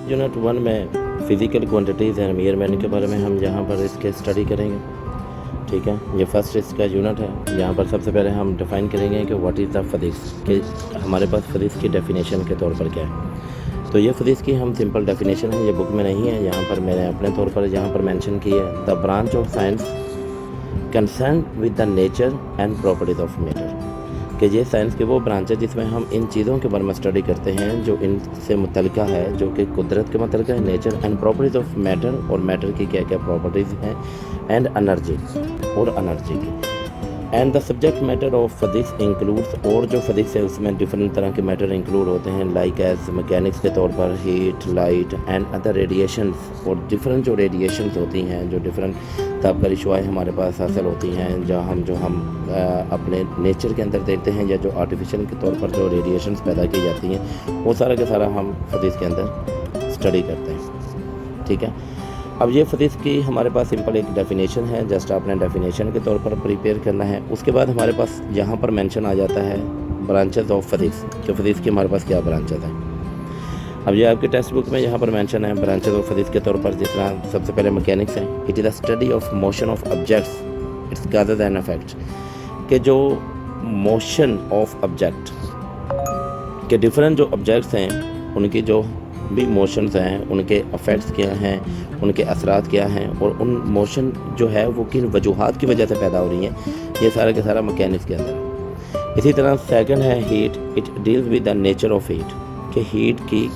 Unit 1 में physical quantities and measurement के बारे में हम यहाँ पर इसके स्टडी करेंगे। ठीक है, ये फर्स्ट इसका यूनिट है। यहाँ पर सबसे पहले हम डिफ़ाइन करेंगे कि व्हाट इज़ द फिज़िक्स, कि हमारे पास फिज़िक्स की डेफिनेशन के तौर पर क्या है। तो ये फिज़िक्स की हम सिंपल डेफिनेशन है, ये बुक में नहीं है, यहाँ पर मैंने अपने तौर पर यहाँ पर मेंशन की है। The branch of science concern with the nature and properties of matter, कि ये साइंस की वो ब्रांच है जिसमें हम इन चीज़ों के बारे में स्टडी करते हैं जो इनसे मुतल्लिका है, जो कि कुदरत के मुतल्लिका है, nature and properties of matter, और मैटर की क्या क्या प्रॉपर्टीज़ हैं, एंड एनर्जी, और एनर्जी की। And the subject matter of physics includes, और जो फिज़िक्स है उसमें डिफरेंट तरह के मैटर इंक्लूड होते हैं, लाइक एज मैकेनिक्स के तौर पर heat, light and other radiations, और डिफरेंट जो रेडिएशंस होती हैं, जो डिफरेंट तापकारी शुआएँ हमारे पास हासिल होती हैं, जो हम अपने नेचर के अंदर देखते हैं, या जो आर्टिफिशियल के तौर पर जो रेडिएशंस पैदा की जाती हैं, वो सारा का सारा हम फिज़िक्स के अंदर स्टडी करते हैं। ठीक है, अब ये फिज़िक्स की हमारे पास सिंपल एक डेफिनेशन है, जस्ट आपने डेफिनेशन के तौर पर प्रिपेयर करना है। उसके बाद हमारे पास यहाँ पर मेंशन आ जाता है ब्रांचेस ऑफ फिज़िक्स, कि फिज़िक्स की हमारे पास क्या ब्रांचेस हैं। अब ये आपके टेक्स्ट बुक में यहाँ पर मेंशन है ब्रांचेस ऑफ फिज़िक्स के तौर पर, जिस तरह सबसे पहले मैकेनिक्स है। It is the study of motion of objects, it's causes and effects, कि जो मोशन ऑफ ऑब्जेक्ट के डिफरेंट जो ऑब्जेक्ट्स हैं उनकी जो भी मोशंस हैं, उनके इफ़ेक्ट्स क्या हैं, उनके असरात क्या हैं, और उन मोशन जो है वो किन वजूहात की वजह से पैदा हो रही हैं, ये सारा का सारा मैकेनिक्स के अंदर है। इसी तरह सेकंड है heat, it deals with the nature of heat, कि हीट की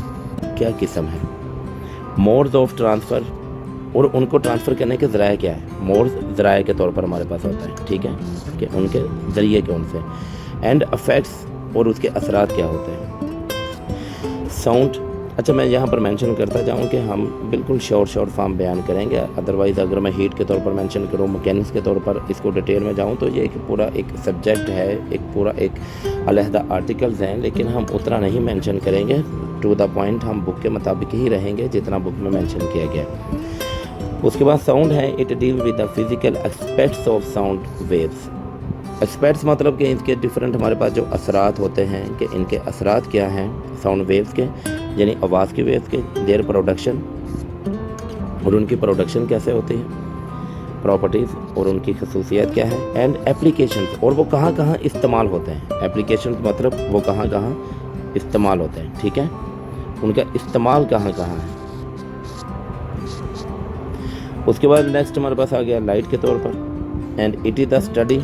क्या किस्म है, मोड्स ऑफ ट्रांसफ़र, और उनको ट्रांसफ़र करने के ज़राए क्या है, मोड्स ज़राए के तौर पर हमारे पास होता है। ठीक है, कि उनके ज़रिए कौन से, एंड इफ़ेक्ट्स, और उसके असरात क्या होते हैं। साउंड, अच्छा मैं यहाँ पर मेंशन करता जाऊँ कि हम बिल्कुल शॉर्ट फॉर्म बयान करेंगे, अदरवाइज़ अगर मैं हीट के तौर पर मेंशन करूँ, मैकेनिक्स के तौर पर इसको डिटेल में जाऊँ तो ये एक पूरा एक सब्जेक्ट है, एक पूरा एक अलहदा आर्टिकल्स हैं, लेकिन हम उतना नहीं मेंशन करेंगे, टू द पॉइंट हम बुक के मुताबिक ही रहेंगे जितना बुक में मेंशन किया गया। उसके बाद साउंड है, it deal with the physical aspects of sound waves. Aspects मतलब कि इनके डिफरेंट हमारे पास जो असरात होते हैं, कि इनके असरात क्या हैं साउंड वेव्स के, यानी आवाज़ की वेव्स के, देयर प्रोडक्शन, और उनकी प्रोडक्शन कैसे होती है, प्रॉपर्टीज़ और उनकी खसूसियत क्या है, एंड एप्लीकेशंस, और वो कहाँ कहाँ इस्तेमाल होते हैं। एप्लीकेशंस मतलब वो कहाँ कहाँ इस्तेमाल होते हैं। ठीक है, उनका इस्तेमाल कहाँ कहाँ है। उसके बाद नेक्स्ट हमारे पास आ गया लाइट के तौर पर, and it is the study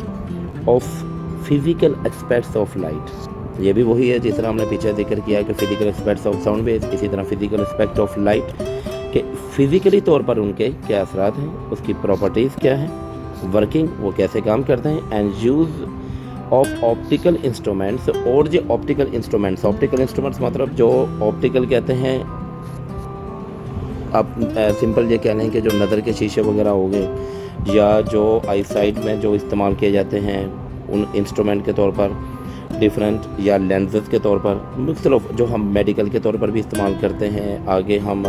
of physical aspects of light. ये भी वही है जिस तरह हमने पीछे जिक्र किया कि physical aspects of sound waves, इसी तरह फिज़िकल एस्पेक्ट ऑफ लाइट, के फिज़िकली तौर पर उनके क्या असरात हैं, उसकी प्रॉपर्टीज़ क्या है, वर्किंग वो कैसे काम करते हैं, and use of optical instruments, और जो ऑप्टिकल इंस्ट्रूमेंट्स मतलब जो ऑप्टिकल कहते हैं, आप सिंपल ये कह लें कि जो नज़र के शीशे वगैरह हो गए, या जो आई साइट में जो इस्तेमाल किए जाते हैं उन इंस्ट्रूमेंट के तौर पर डिफरेंट, या लेंसेज के तौर पर मुख्तलिफ, जो हम मेडिकल के तौर पर भी इस्तेमाल करते हैं, आगे हम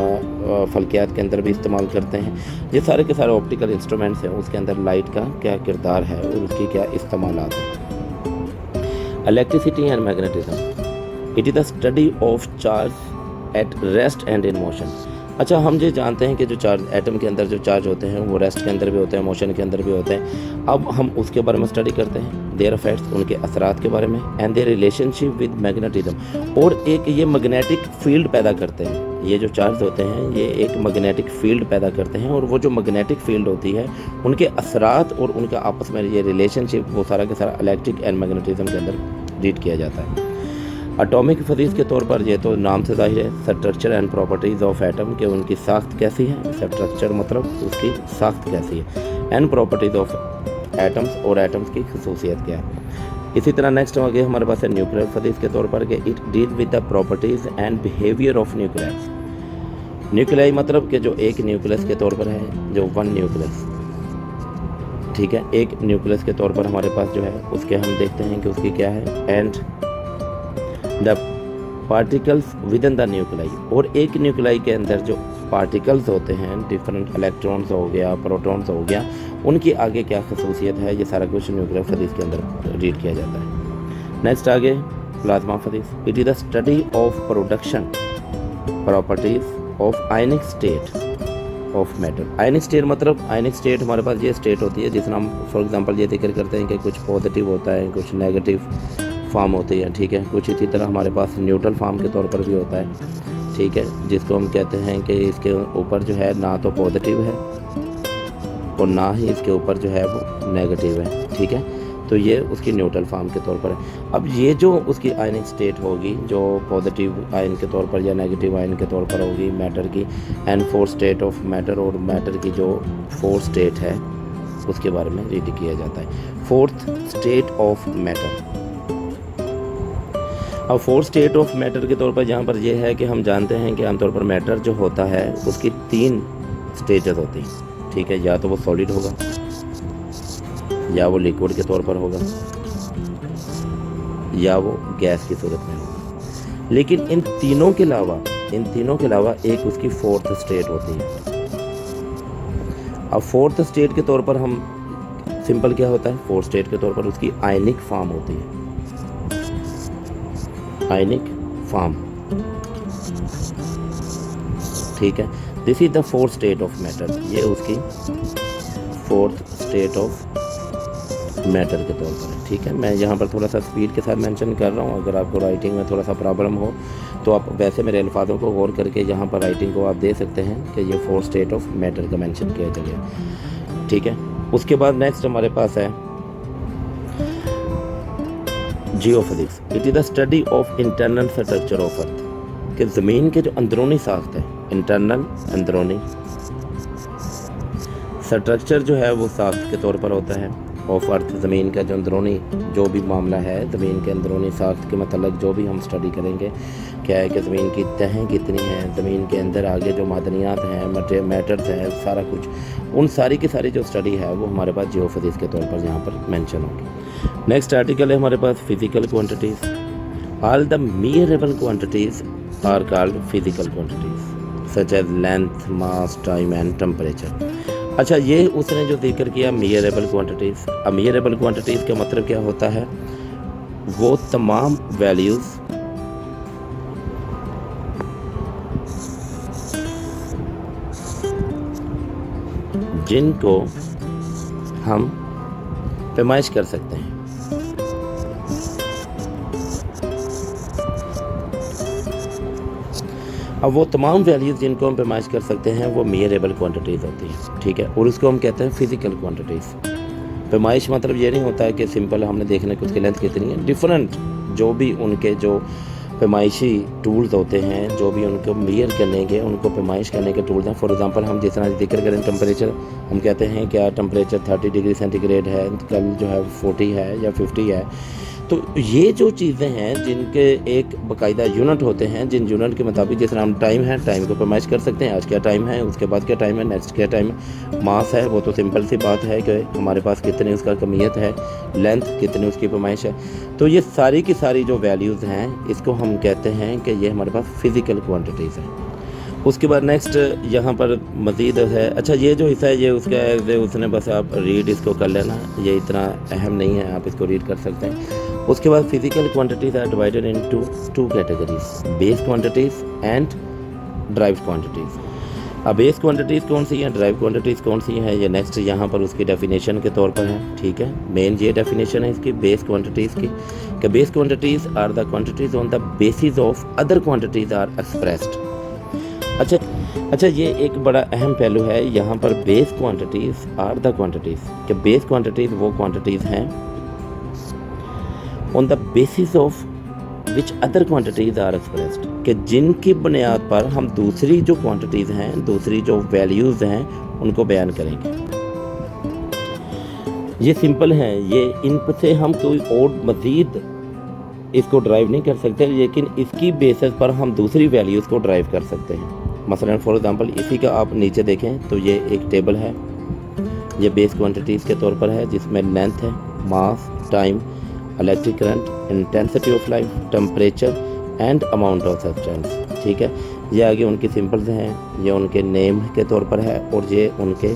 फल्कियात के अंदर भी इस्तेमाल करते हैं। ये सारे के सारे ऑप्टिकल इंस्ट्रूमेंट्स हैं, उसके अंदर लाइट का क्या किरदार है और उसकी क्या इस्तेमालात हैं। Electricity and magnetism, it is the study of charge at rest and in motion. अच्छा, हम ये जानते हैं कि जो चार्ज एटम के अंदर जो चार्ज होते हैं वो रेस्ट के अंदर भी होते हैं, मोशन के अंदर भी होते हैं। अब हम उसके बारे में स्टडी करते हैं, देयर इफेक्ट्स, उनके असरात के बारे में, and their relationship with magnetism, और एक ये मैग्नेटिक फील्ड पैदा करते हैं। ये जो चार्ज होते हैं ये एक मैग्नेटिक फील्ड पैदा करते हैं, और वो जो मैग्नेटिक फील्ड होती है उनके असरात और उनका आपस में ये रिलेशनशिप, वो सारा के सारा इलेक्ट्रिक एंड मैग्नेटिज्म के अंदर रीड किया जाता है। एटॉमिक फिज़िक्स के तौर पर, ये तो नाम से जाहिर है, structure and properties of atom, के उनकी साख्त कैसी है, स्ट्रक्चर मतलब उसकी साख्त कैसी है, एंड प्रॉपर्टीज़ ऑफ एटम्स, और एटम्स की खसूसियत क्या है। इसी तरह नेक्स्ट आगे हमारे पास है न्यूक्लियर फिज़िक्स के तौर पर, कि it deal with the properties and behaviour of nucleus. Nuclei मतलब कि जो एक न्यूक्लियस के तौर पर है, जो वन न्यूक्लियस, ठीक है, एक न्यूक्लियस के तौर पर हमारे पास जो है उसके हम देखते हैं कि उसकी क्या है, and the particles with in the nuclei, और एक न्यूक्लाई के अंदर जो पार्टिकल्स होते हैं, डिफरेंट इलेक्ट्रॉन्स हो गया, प्रोटॉन्स हो गया, उनकी आगे क्या खसूसियत है, ये सारा कुछ न्यूक्लियर फिज़िक्स के अंदर रीड किया जाता है। नेक्स्ट आगे plasma physics, it is the study of production, properties of ionic state of matter. Ionic state मतलब आयनिक स्टेट हमारे पास ये स्टेट होती है जिसमें हम फॉर एग्जांपल ये जिक्र करते हैं कि कुछ पॉजिटिव होता है, कुछ नेगेटिव फॉर्म होती है, ठीक है। कुछ इसी तरह हमारे पास न्यूट्रल फॉर्म के तौर पर भी होता है, ठीक है, जिसको हम कहते हैं कि इसके ऊपर जो है ना तो पॉजिटिव है और ना ही इसके ऊपर जो है वो नेगेटिव है, ठीक है। तो ये उसकी न्यूट्रल फॉर्म के तौर पर है। अब ये जो उसकी आयनिक स्टेट होगी जो पॉजिटिव आयन के तौर पर या नेगेटिव आयन के तौर पर होगी मैटर की, and fourth state of matter, और मैटर की जो फोर्थ स्टेट है उसके बारे में रीड किया जाता है। Fourth state of matter. अब फोर्थ स्टेट ऑफ मैटर के तौर पर यहाँ पर यह है कि हम जानते हैं कि आमतौर पर मैटर जो होता है उसकी 3 स्टेजेस होती हैं, ठीक है। या तो वो सॉलिड होगा, या वो लिक्विड के तौर पर होगा, या वो गैस की सूरत में होगा। लेकिन इन तीनों के अलावा एक उसकी फोर्थ स्टेट होती है। अब फोर्थ स्टेट के तौर पर हम सिंपल क्या होता है, फोर्थ स्टेट के तौर पर उसकी आयनिक फॉर्म होती है, आयनिक फॉर्म, ठीक है। This is the fourth state of matter. ये उसकी फोर्थ स्टेट ऑफ मैटर के तौर पर है, ठीक है। मैं यहाँ पर थोड़ा सा स्पीड के साथ मेंशन कर रहा हूँ। अगर आपको राइटिंग में थोड़ा सा प्रॉब्लम हो तो आप वैसे मेरे अल्फाजों को गौर करके यहाँ पर राइटिंग को आप दे सकते हैं कि ये फोर्थ स्टेट ऑफ मैटर का मेंशन किया गया, ठीक है। उसके बाद नेक्स्ट हमारे पास है geophysics. It is the study of internal structure of earth, कि ज़मीन के जो अंदरूनी साख्त है, इंटरनल अंदरूनी स्ट्रक्चर जो है वो साख्त के तौर पर होता है ऑफ अर्थ। ज़मीन का जो अंदरूनी जो भी मामला है, ज़मीन के अंदरूनी साख्त के मतलब जो भी हम स्टडी करेंगे क्या है कि ज़मीन की तहें कितनी हैं, ज़मीन के अंदर आगे जो मादनियात हैं, मैटर्स हैं, सारा कुछ, उन सारी की सारी जो स्टडी है वो हमारे पास जियोफिजिक्स के तौर पर यहाँ पर मेंशन होगी। नेक्स्ट आर्टिकल है हमारे पास physical quantities. All the measurable quantities are called physical quantities such as length, mass, time and temperature. अच्छा, ये उसने जो जिक्र किया मेजरेबल क्वांटिटीज़। अब मेजरेबल क्वांटिटीज़ का मतलब क्या होता है, वो तमाम वैल्यूज़ जिनको हम पैमाइश कर सकते हैं। अब वो तमाम वैल्यूज़ जिनको हम पैमाइश कर सकते हैं वो मेजरेबल क्वांटिटीज़ होती हैं, ठीक है। और उसको हम कहते हैं फिज़िकल क्वांटिटीज़। पैमाइश मतलब ये नहीं होता है कि सिंपल हमने देखना कि उसकी लेंथ कितनी है। डिफरेंट जो भी उनके जो पैमाइशी टूल्स होते हैं, जो भी उनको मेजर करने के, उनको पैमाइश करने के टूल्स हैं। फॉर एग्जांपल हम जिस तरह जिक्र करें टेम्परेचर, हम कहते हैं क्या टेम्परेचर 30 डिग्री सेंटीग्रेड है, कल जो है 40 है या 50 है। तो ये जो चीज़ें हैं जिनके एक बाकायदा यूनिट होते हैं, जिन यूनिट के मुताबिक जिस तरह हम टाइम है, टाइम को पैमाइश कर सकते हैं, आज क्या टाइम है, उसके बाद क्या टाइम है, नेक्स्ट क्या टाइम है। मास है, वो तो सिंपल सी बात है कि हमारे पास कितनी उसका कमियत है, लेंथ कितनी उसकी पैमाइश है। तो ये सारी की सारी जो वैल्यूज़ हैं इसको हम कहते हैं कि ये हमारे पास फिज़िकल क्वान्टिटीज़ हैं। उसके बाद नेक्स्ट यहाँ पर मज़ीद है। अच्छा, ये जो हिस्सा है ये उसका है, उसने बस आप रीड इसको कर लेना, ये इतना अहम नहीं है, आप इसको रीड कर सकते हैं। उसके बाद physical quantities are divided into 2 categories, base quantities and derived quantities. अब बेस क्वांटिटीज़ कौन सी हैं, ड्राइव क्वांटिटीज़ कौन सी हैं, ये नेक्स्ट यहाँ पर उसकी डेफिनेशन के तौर पर है, ठीक है। मेन ये डेफिनेशन है इसकी बेस क्वांटिटीज़ की, कि base quantities are the quantities on the basis of other quantities are expressed. अच्छा, ये एक बड़ा अहम पहलू है यहाँ पर, base quantities are the quantities, कि बेस क्वांटिटीज़ वो क्वांटिटीज़ हैं on the basis of which other quantities are expressed, कि जिनकी बुनियाद पर हम दूसरी जो क्वांटिटीज़ हैं, दूसरी जो वैल्यूज़ हैं उनको बयान करेंगे। ये सिंपल हैं, ये इन से हम कोई और मज़ीद इसको ड्राइव नहीं कर सकते, लेकिन इसकी बेसिस पर हम दूसरी वैल्यूज़ को ड्राइव कर सकते हैं। मसलन फॉर एग्जांपल इसी का आप नीचे देखें तो ये एक टेबल है, ये बेस क्वांटिटीज़ के तौर पर है, जिसमें लेंथ है, mass, time, electric current, intensity of light, temperature and amount of substance, ठीक है। ये आगे उनकी सिंपल्स हैं, ये उनके नेम के तौर पर है, और ये उनके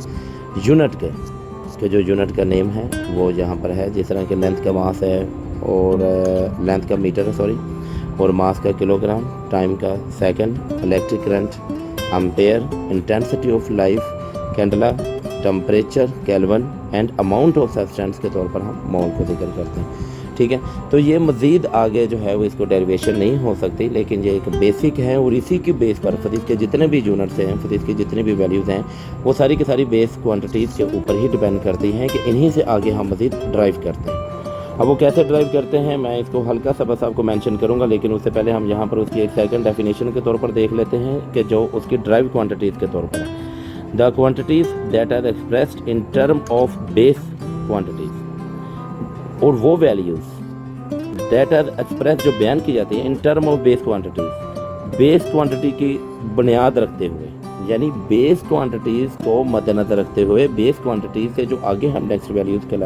यूनिट के जो यूनिट का नेम है वो यहाँ पर है। जिस तरह के लेंथ का मास है, और लेंथ का मीटर है सॉरी, और मास का किलोग्राम, टाइम का second, electric current ampere, intensity of life, candela, temperature, kelvin and amount of substance के तौर पर हम मोल को जिक्र करते हैं। ठीक है, तो ये मज़ीद आगे जो है वो इसको डेरिवेशन नहीं हो सकती, लेकिन ये एक बेसिक है और इसी की बेस पर फिजिक्स के जितने भी यूनिट्स हैं, फिजिक्स की जितनी भी वैल्यूज़ हैं, वो सारी की सारी बेस क्वांटिटीज़ के ऊपर ही डिपेंड करती हैं कि इन्हीं से आगे हम मज़ीद ड्राइव करते हैं। अब वो कैसे ड्राइव करते हैं मैं इसको हल्का सा बस आपको मेंशन करूंगा, लेकिन उससे पहले हम यहाँ पर उसकी एक सेकंड डेफिनेशन के तौर पर देख लेते हैं कि जो उसकी ड्राइव क्वांटिटीज़ के तौर पर है। The quantities that are expressed in term of base quantities, और वो वैल्यूज़ दैट आर एक्सप्रेस जो बयान की जाती है इन term of base quantities, base quantity की बुनियाद रखते हुए, यानी बेस क्वांटिटीज़ को मद्देनज़र रखते हुए बेस क्वांटिटीज़ से जो आगे हम नेक्स्ट वैल्यूज़ के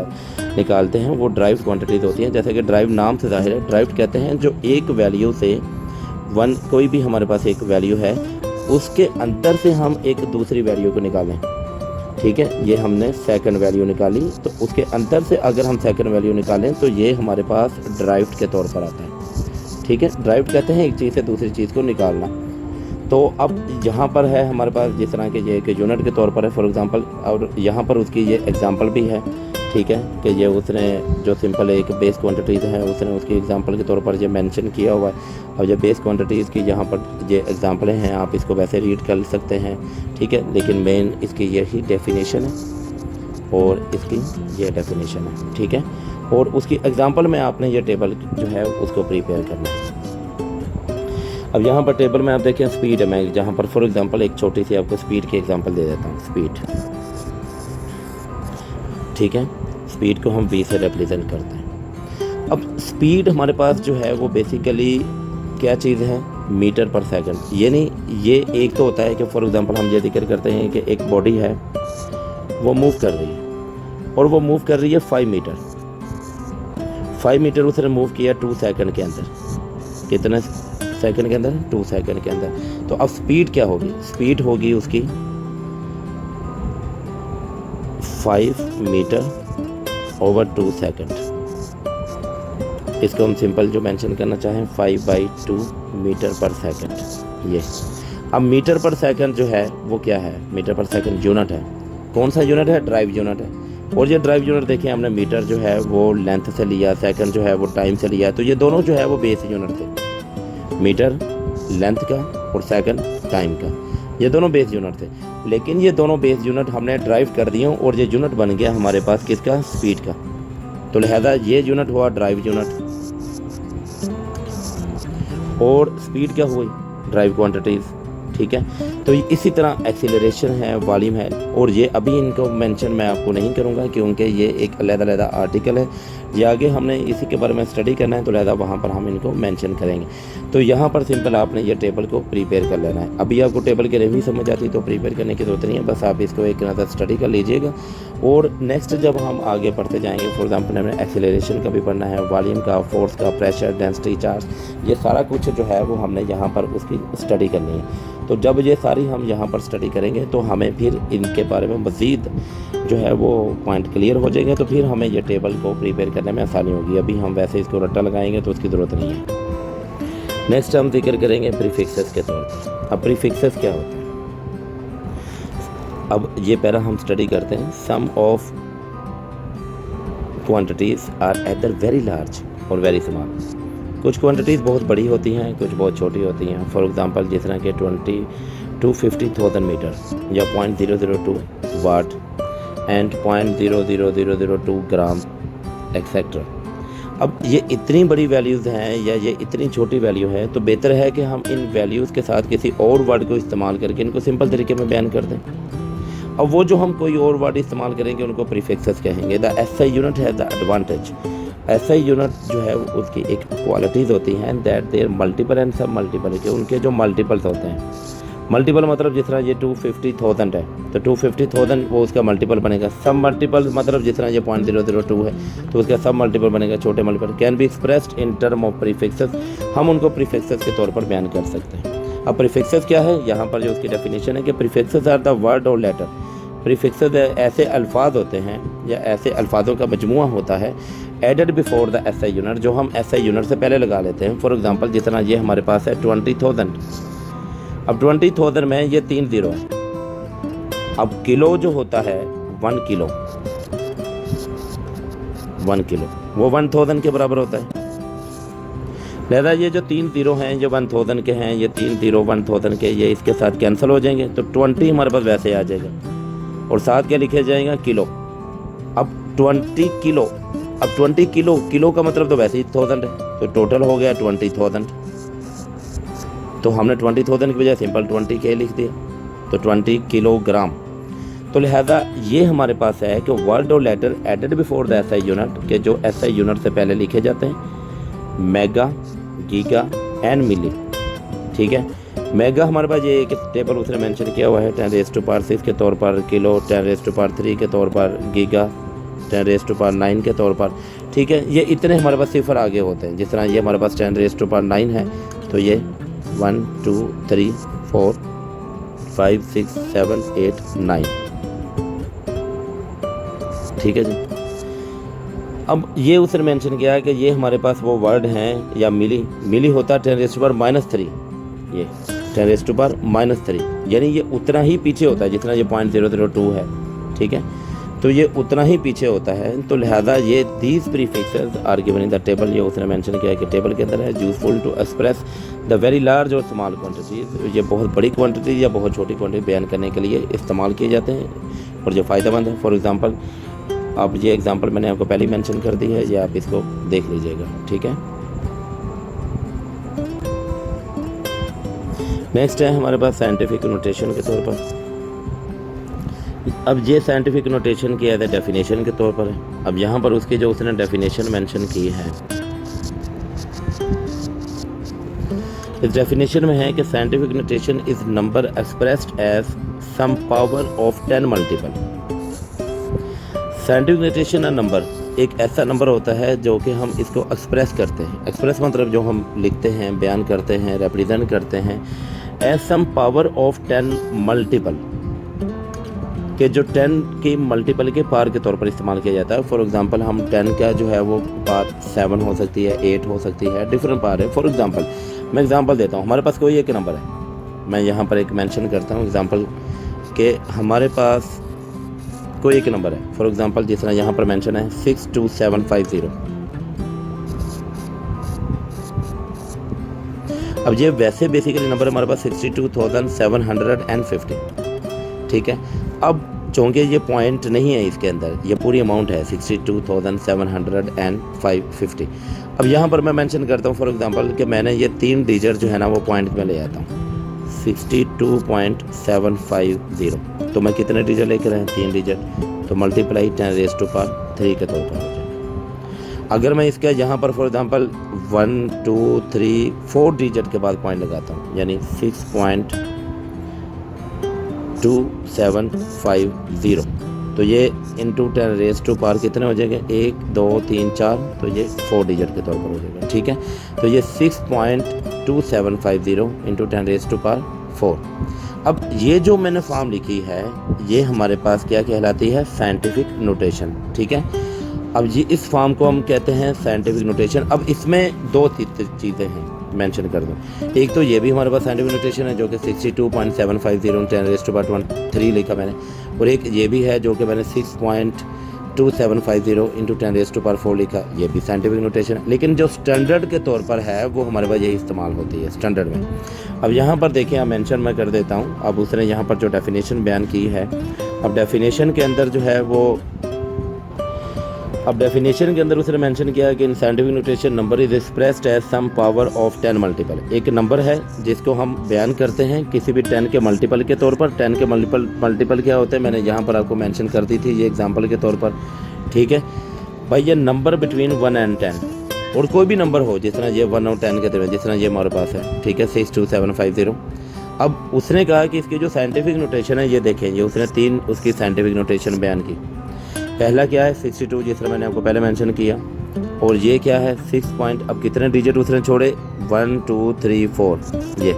निकालते हैं वो ड्राइव क्वांटिटीज़ होती हैं। जैसे कि ड्राइव नाम से जाहिर है, ड्राइव कहते हैं जो एक वैल्यू से कोई भी हमारे पास एक वैल्यू है उसके अंतर से हम एक दूसरी वैल्यू को निकालें। ठीक है, ये हमने सेकंड वैल्यू निकाली, तो उसके अंतर से अगर हम सेकंड वैल्यू निकालें तो ये हमारे पास ड्राइव्ड के तौर पर आता है। ठीक है, ड्राइव्ड कहते हैं एक चीज़ से दूसरी चीज़ को निकालना। तो अब यहाँ पर है हमारे पास जिस तरह के ये एक यूनिट के तौर पर है फॉर एग्जांपल, और यहाँ पर उसकी ये एग्जांपल भी है। ठीक है, कि ये उसने जो सिंपल एक बेस क्वांटिटीज़ है उसने उसकी एग्जांपल के तौर पर ये मेंशन किया हुआ है। अब ये बेस क्वांटिटीज़ की यहाँ पर ये एग्जांपल हैं, आप इसको वैसे रीड कर सकते हैं। ठीक है, लेकिन मेन इसकी यही डेफिनेशन है और इसकी ये डेफिनेशन है। ठीक है, और उसकी एग्जांपल में आपने ये टेबल जो है उसको प्रिपेयर करना है। अब यहाँ पर टेबल में आप देखें स्पीड है, मैं जहाँ पर फॉर एग्जांपल एक छोटी सी आपको स्पीड की एग्जांपल दे देता हूँ। स्पीड, ठीक है, स्पीड को हम v से रिप्रेजेंट करते हैं। अब स्पीड हमारे पास जो है वो बेसिकली क्या चीज़ है, मीटर पर सेकंड। यानी ये एक तो होता है कि फॉर एग्जांपल हम ये जिक्र करते हैं कि एक बॉडी है वो मूव कर रही है और वो मूव कर रही है 5 मीटर। 5 मीटर उसने मूव किया 2 सेकंड के अंदर। कितने सेकंड के अंदर? 2 सेकंड के अंदर। तो अब स्पीड क्या होगी? स्पीड होगी उसकी 5 मीटर ओवर 2 सेकंड। इसको हम सिंपल जो मेंशन करना चाहें 5/2 मीटर पर सेकंड। ये अब मीटर पर सेकंड जो है वो क्या है? मीटर पर सेकंड यूनिट है। कौन सा यूनिट है? ड्राइव यूनिट है। और ये ड्राइव यूनिट देखिए हमने मीटर जो है वो लेंथ से लिया, सेकंड जो है वो टाइम से लिया, तो ये दोनों जो है वो बेस यूनिट थे। मीटर लेंथ का और सेकंड टाइम का, ये दोनों बेस यूनिट थे। लेकिन ये दोनों बेस यूनिट हमने ड्राइव कर दिए और ये यूनिट बन गया हमारे पास किसका? स्पीड का। तो लिहाजा ये यूनिट हुआ ड्राइव यूनिट और स्पीड क्या हुई? Drive quantities. ठीक है, तो इसी तरह एक्सीलरेशन है, वॉल्यूम है, और ये अभी इनको मेंशन मैं आपको नहीं करूँगा क्योंकि ये एक अलग-अलग आर्टिकल है। ये आगे हमने इसी के बारे में स्टडी करना है, तो लिहाजा वहाँ पर हम इनको मेंशन करेंगे। तो यहाँ पर सिंपल आपने ये टेबल को प्रिपेयर कर लेना है। अभी आपको टेबल की नहीं समझ आती तो प्रिपेयर करने की ज़रूरत नहीं है, बस आप इसको एक नज़र स्टडी कर लीजिएगा। और नेक्स्ट जब हम आगे पढ़ते जाएंगे, फॉर एग्जांपल हमें एक्सीलरेशन का भी पढ़ना है, वॉल्यूम का, फोर्स का, प्रेशर, डेंसिटी, चार्ज, ये सारा कुछ जो है वो हमने यहाँ पर उसकी स्टडी करनी है। तो जब ये सारी हम यहाँ पर स्टडी करेंगे तो हमें फिर इनके बारे में मज़ीद जो है वो पॉइंट क्लियर हो जाएंगे, तो फिर हमें ये टेबल को प्रिपेयर करने में आसानी होगी। अभी हम वैसे इसको रट्टा लगाएंगे तो उसकी ज़रूरत नहीं है। नेक्स्ट हम जिक्र करेंगे प्रीफिक्सेस के तौर पर। अब प्रीफिक्सेस क्या होते हैं? अब ये पहला हम स्टडी करते हैं। Some of quantities are either very large और वेरी स्मॉल। कुछ क्वांटिटीज़ बहुत बड़ी होती हैं, कुछ बहुत छोटी होती हैं। फॉर एग्जांपल जिस तरह के 250,000 मीटर या 0.002 वाट एंड 0.00002 ग्राम एक्सेट्रा। अब ये इतनी बड़ी वैल्यूज़ हैं या ये इतनी छोटी वैल्यू है, तो बेहतर है कि हम इन वैल्यूज़ के साथ किसी और वर्ड को इस्तेमाल करके इनको सिंपल तरीके में बयान कर दें। अब वो जो हम कोई और वर्ड इस्तेमाल करेंगे उनको प्रीफिक्सेस कहेंगे। द एसआई यूनिट है द एडवांटेज। एसआई यूनिट जो है उसकी एक क्वालिटीज़ होती हैं दैट देयर मल्टीपल एंड सब मल्टीपल, के उनके जो मल्टीपल्स होते हैं। मल्टीपल मतलब जिस तरह ये 250,000 है तो 250,000 वो उसका मल्टीपल बनेगा। सब मल्टीपल मतलब जिस तरह ये 0.002 है तो उसका सब मल्टीपल बनेगा, छोटे multiple. Can be expressed in term of prefixes, हम उनको प्रीफिक्सेस के तौर पर बयान कर सकते हैं। अब प्रीफिक्सेस क्या है? यहाँ पर जो उसकी डेफिनेशन है कि प्रीफिक्सेस आर द वर्ड और लेटर। प्रीफिक्सेस ऐसे अल्फाज होते हैं या ऐसे अल्फाजों का मजमुआ होता है added before the SI unit, जो हम एसआई यूनिट से पहले लगा लेते हैं। फॉर एग्जांपल जिस तरह ये हमारे पास है 20,000, अब 20,000 में ये 3 ज़ीरो है। अब किलो जो होता है 1 किलो, 1 किलो वो 1000 के बराबर होता है। लिहाजा ये जो 3 ज़ीरो हैं जो 1000 के हैं, ये 3 ज़ीरो 1000 के, ये इसके साथ कैंसिल हो जाएंगे तो 20 हमारे पास वैसे आ जाएगा और साथ क्या लिखे जाएगा किलो। अब 20 किलो, अब 20 किलो, किलो का मतलब तो वैसे ही 1000 है, तो टोटल हो गया 20,000। तो हमने 20,000 की बजाय सिंपल 20 के लिख दिया, तो 20 किलोग्राम। तो लिहाजा ये हमारे पास है कि वर्ड और letter added before the SI unit, के जो एसआई यूनिट से पहले लिखे जाते हैं मेगा, गीगा एंड मिली। ठीक है, मेगा हमारे पास ये एक टेबल उसने मेंशन किया हुआ है 10⁻6 के तौर पर, किलो 10⁻3 के तौर पर, गीगा 10⁻9 के तौर पर। ठीक है, ये इतने हमारे पास सिफर आगे होते हैं। जिस तरह ये हमारे पास 10⁻9 है तो ये 1 2 3 4 5 6 7 8 9। ठीक है जी। अब ये उसने मेंशन किया है कि ये हमारे पास वो वर्ड हैं, या मिली होता है 10⁻3, ये 10⁻3, यानी ये उतना ही पीछे होता है जितना ये 0.002 है। ठीक है, तो ये उतना ही पीछे होता है। तो लिहाजा ये these prefixes are given in the table, ये उसने मेंशन किया है कि टेबल के अंदर है, useful to express the very large और स्मॉल क्वांटिटीज। ये बहुत बड़ी क्वांटिटी या बहुत छोटी क्वांटिटी बयान करने के लिए इस्तेमाल किए जाते हैं और जो फ़ायदेमंद है। फॉर एग्ज़ाम्पल, अब ये एग्जांपल मैंने आपको पहले मेंशन कर दी है, ये आप इसको देख लीजिएगा। ठीक है, नेक्स्ट है हमारे पास साइंटिफिक नोटेशन के तौर पर। अब ये साइंटिफिक नोटेशन की है डेफिनेशन के तौर पर है। अब यहाँ पर उसकी जो उसने डेफिनेशन मेंशन की है, इस डेफिनेशन में है कि scientific notation is number expressed as some power of 10 multiple. Scientific notation number एक ऐसा नंबर होता है जो कि हम इसको एक्सप्रेस करते हैं। एक्सप्रेस मतलब जो हम लिखते हैं, बयान करते हैं, रिप्रेजेंट करते हैं as some power of 10 multiple, के जो 10 की मल्टीपल के पार के तौर पर इस्तेमाल किया जाता है। फॉर एग्जांपल, हम 10 का जो है वो पार 7 हो सकती है, 8 हो सकती है, डिफरेंट पार है। फॉर एग्जांपल मैं एग्जांपल देता हूँ, हमारे पास कोई एक नंबर है, मैं यहाँ पर एक मेंशन करता हूँ एग्जांपल के हमारे पास कोई एक नंबर है। फॉर एग्जांपल जिस तरह यहाँ पर मेंशन है 62750। अब ये वैसे बेसिकली नंबर हमारे पास 62,750। ठीक है, अब चूँकि ये पॉइंट नहीं है इसके अंदर, ये पूरी अमाउंट है 62,750। अब यहाँ पर मैं मेंशन करता हूँ फॉर एग्जांपल कि मैंने ये 3 डिजिट जो है ना वो पॉइंट में ले आता हूँ 62.750। तो मैं कितने डिजिट लेकर आए? 3 डिजिट, तो मल्टीप्लाई 10⁻3 के तौर पर हो जाएगा। अगर मैं इसका यहाँ पर फॉर एग्जांपल 1 2 3 4 डिजिट के बाद पॉइंट लगाता हूँ, यानी 6.2750, तो ये इंटू 10⁻⁴ कितने हो जाएंगे? 1 2 3 4, तो ये 4 डिजिट के तौर पर हो जाएगा। ठीक है, तो ये 6.2750 इंटू 10⁻⁴। अब ये जो मैंने फॉर्म लिखी है ये हमारे पास क्या कहलाती है? Scientific notation. ठीक है, अब ये इस फॉर्म को हम कहते हैं साइंटिफिक नोटेशन। अब इसमें 2 चीज़ें हैं, मेंशन कर दूँ। एक तो ये भी हमारे पास साइंटिफिक नोटेशन है जो कि 62.750 10⁻³ लिखा मैंने, और एक ये भी है जो कि मैंने 6.2750 इंटू 10⁻⁴ लिखा, ये भी साइंटिफिक नोटेशन है। लेकिन जो स्टैंडर्ड के तौर पर है वो हमारे पास यही इस्तेमाल होती है स्टैंडर्ड में। अब यहाँ पर देखिए, आप मेंशन मैं कर देता हूँ। अब उसने यहाँ पर जो डेफिनेशन बयान की है, अब डेफिनेशन के अंदर जो है वो, अब डेफिनेशन के अंदर उसने मेंशन किया है कि in scientific notation number is expressed as some power of 10 multiple. एक नंबर है जिसको हम बयान करते हैं किसी भी 10 के मल्टीपल के तौर पर। 10 के मल्टीपल क्या होते हैं मैंने यहाँ पर आपको मेंशन कर दी थी, ये एग्जांपल के तौर पर। ठीक है भाई, ये नंबर बिटवीन 1 and 10, और कोई भी नंबर हो, जिस तरह ये 1 और 10 के तरह, जिस तरह ये हमारे पास है। ठीक है, 62750। अब उसने कहा कि इसकी जो साइंटिफिक नोटेशन है ये देखें, ये उसने 3 उसकी साइंटिफिक नोटेशन बयान की। पहला क्या है? 62, जिस तरह मैंने आपको पहले मेंशन किया, और ये क्या है? 6 पॉइंट, अब कितने डिजिट उसने छोड़े? 1 2 3 4, ये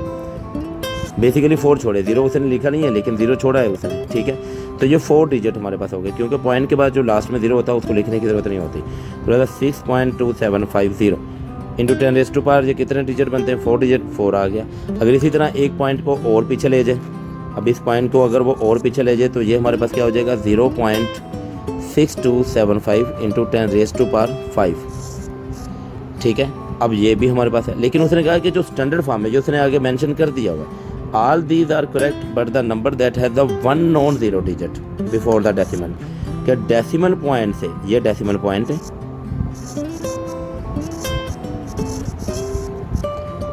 बेसिकली 4 छोड़े, 0 उसने लिखा नहीं है लेकिन 0 छोड़ा है उसने। ठीक है, तो ये 4 डिजिट हमारे पास हो गए, क्योंकि पॉइंट के बाद जो लास्ट में 0 होता है उसको लिखने की ज़रूरत नहीं होती। तो 6.2750 इंटू 10 रेज़ टू पावर, ये कितने डिजिट बनते हैं, 4 डिजिट, 4 आ गया। अगर इसी तरह एक पॉइंट को और पीछे ले जाए, अब इस पॉइंट को अगर वो और पीछे ले जाए तो ये हमारे पास क्या हो जाएगा, 0.6275 इंटू 10 रेज़ टू पावर 5। ठीक है, अब ये भी हमारे पास है, लेकिन उसने कहा कि जो स्टैंडर्ड फॉर्म है, जो उसने आगे मेंशन कर दिया हुआ है, all these are correct but the number that has the one non zero digit before the decimal. क्या डेसिमल पॉइंट से, ये डेसिमल पॉइंट है,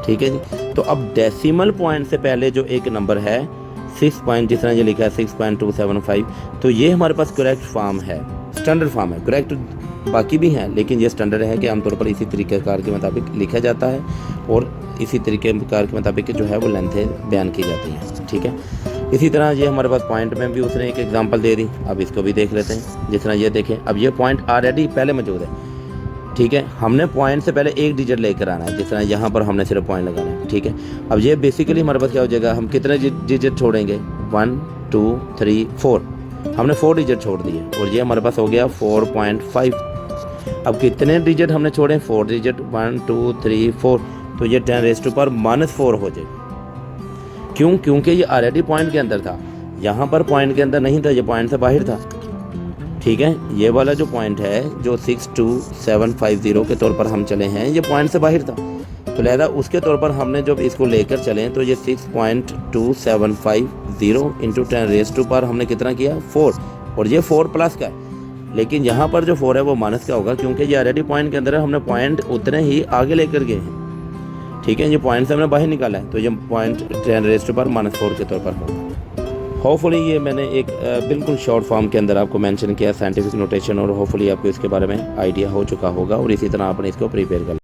ठीक है जी। तो अब डेसिमल पॉइंट से पहले जो एक नंबर है 6 पॉइंट, जिस तरह ये लिखा है 6.275, तो ये हमारे पास करेक्ट फॉर्म है, स्टैंडर्ड फॉर्म है। करेक्ट बाकी भी हैं, लेकिन ये स्टैंडर्ड है कि आमतौर पर इसी तरीक़ेकार के मुताबिक लिखा जाता है और इसी तरीक़ेकार के मुताबिक जो है वो लेंथें बयान की जाती हैं। ठीक है, इसी तरह ये हमारे पास पॉइंट में भी उसने एक एग्जांपल दे दी। अब इसको भी देख लेते हैं। जिस तरह ये देखें, अब ये पॉइंट ऑलरेडी पहले मौजूद है। ठीक है, हमने पॉइंट से पहले एक डिजिट लेकर आना है, जिस तरह यहाँ पर हमने सिर्फ पॉइंट लगाना है। ठीक है, अब ये बेसिकली हमारे पास क्या हो जाएगा, हम कितने डिजिट छोड़ेंगे, 1 2 3 4, हमने 4 डिजिट छोड़ दिए और ये हमारे पास हो गया 4.5। अब कितने डिजिट हमने छोड़े, 4 डिजिट, 1 2 3 4, तो ये 10 रेज़ टू पावर -4 हो जाएगा। क्यों, क्योंकि ये ऑलरेडी पॉइंट के अंदर था, यहाँ पर पॉइंट के अंदर नहीं था, ये पॉइंट से बाहर था। ठीक है, ये वाला जो पॉइंट है जो 62750 के तौर पर हम चले हैं, ये पॉइंट से बाहर था, तो लिहाजा उसके तौर पर हमने जब इसको लेकर चलें तो ये 6.2750 इंटू 10 रेज़ टू पावर हमने कितना किया, 4, और ये 4 प्लस का है। लेकिन यहाँ पर जो 4 है वो माइनस का होगा, क्योंकि ये ऑलरेडी पॉइंट के अंदर है, हमने पॉइंट उतने ही आगे लेकर गए हैं। ठीक है, ये पॉइंट से हमने बाहर निकाला है, तो ये पॉइंट 10 रेज़ टू पावर -4 के तौर पर होगा। होपफुली ये मैंने एक बिल्कुल शॉर्ट फॉर्म के अंदर आपको मेंशन किया साइंटिफिक नोटेशन, और होपफुली आपको इसके बारे में आइडिया हो चुका होगा और इसी तरह आपने इसको प्रिपेयर कर